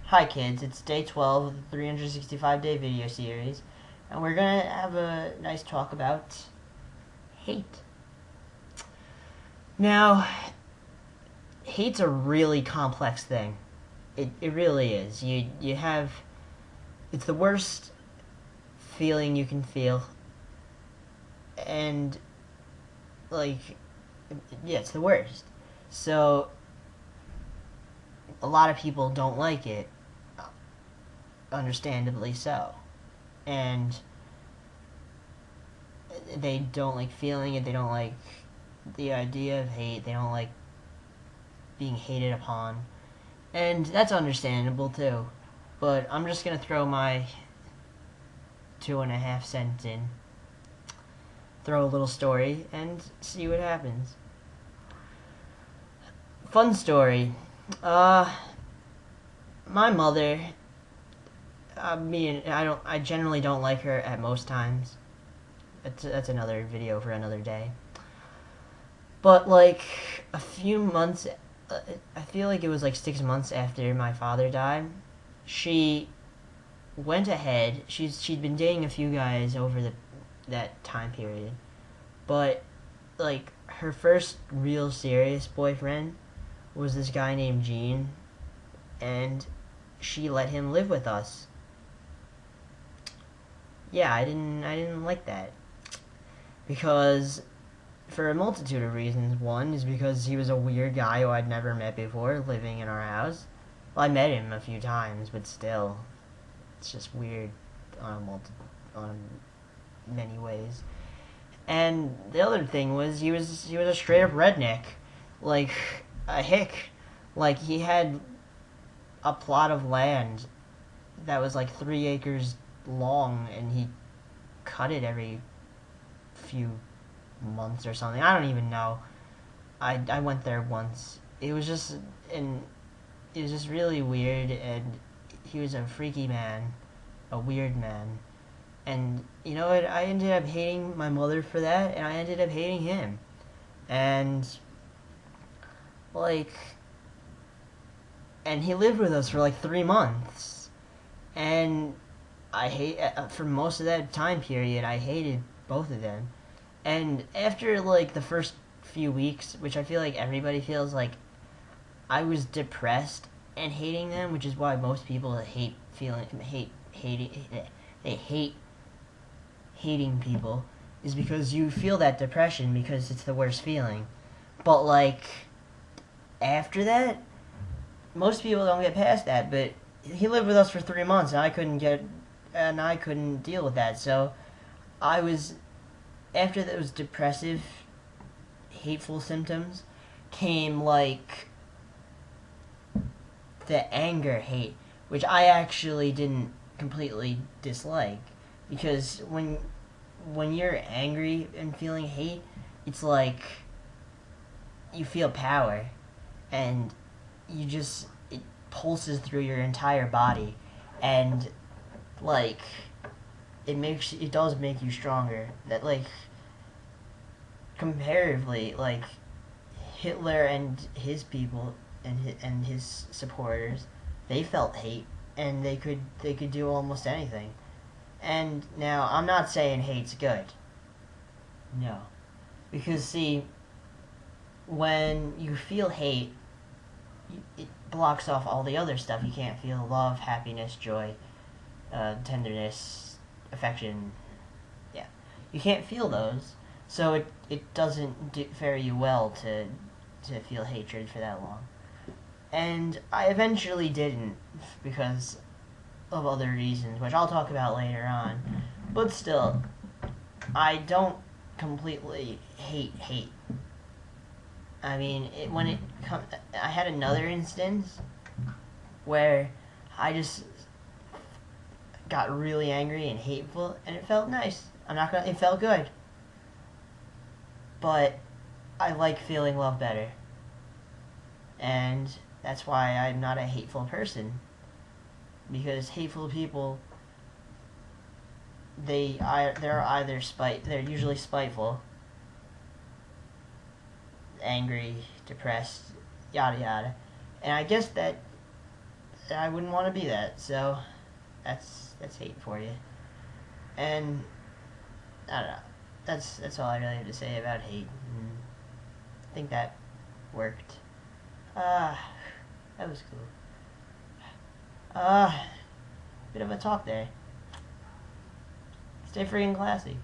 Hi kids, it's day 12 of the 365 day video series, and we're gonna have a nice talk about hate. Now, hate's a really complex thing. It really is. You have it's the worst feeling you can feel, and like yeah, it's the worst. So a lot of people don't like it, understandably so. And they don't like feeling it, they don't like the idea of hate, they don't like being hated upon. And that's understandable too. But I'm just gonna throw my 2.5 cents in, throw a little story, and see what happens. Fun story. My mother, I generally don't like her at most times. That's another video for another day. But like a few months, I feel like it was like 6 months after my father died, she went ahead. She'd been dating a few guys over that time period, but like her first real serious boyfriend was this guy named Gene, and she let him live with us. Yeah, I didn't like that because for a multitude of reasons. One is because he was a weird guy who I'd never met before living in our house. Well, I met him a few times, but still, it's just weird on many ways. And the other thing was he was a straight up redneck, like a hick. Like he had a plot of land that was like 3 acres long, and he cut it every few months or something. I don't even know. I went there once. And it was just really weird, and he was a freaky man, a weird man. And you know what? I ended up hating my mother for that, and I ended up hating him. And like, and he lived with us for like 3 months, and I hate for most of that time period. I hated both of them. And after like the first few weeks, which I feel like everybody feels like, I was depressed and hating them, which is why most people they hate hating people, is because you feel that depression because it's the worst feeling. But like after that, most people don't get past that. But he lived with us for 3 months, and I couldn't deal with that. So I was after those depressive, hateful symptoms came like the anger hate, which I actually didn't completely dislike, because when you're angry and feeling hate, it's like you feel power, and it pulses through your entire body, and like it does make you stronger. That like comparatively, like Hitler and his people and his supporters, they felt hate, and they could do almost anything. And now I'm not saying hate's good. No, because see, when you feel hate, it blocks off all the other stuff. You can't feel love, happiness, joy, tenderness, affection. Yeah, you can't feel those, so it doesn't fare you well to feel hatred for that long. And I eventually didn't, because of other reasons, which I'll talk about later on. But still, I don't completely hate. I mean, I had another instance where I just got really angry and hateful, and it felt nice. It felt good. But I like feeling love better. And that's why I'm not a hateful person. Because hateful people, they're usually spiteful, angry, depressed, yada yada. And I guess that I wouldn't want to be that. So that's hate for you. And I don't know. That's all I really have to say about hate. And I think that worked. That was cool. Bit of a talk day. Stay free and classy.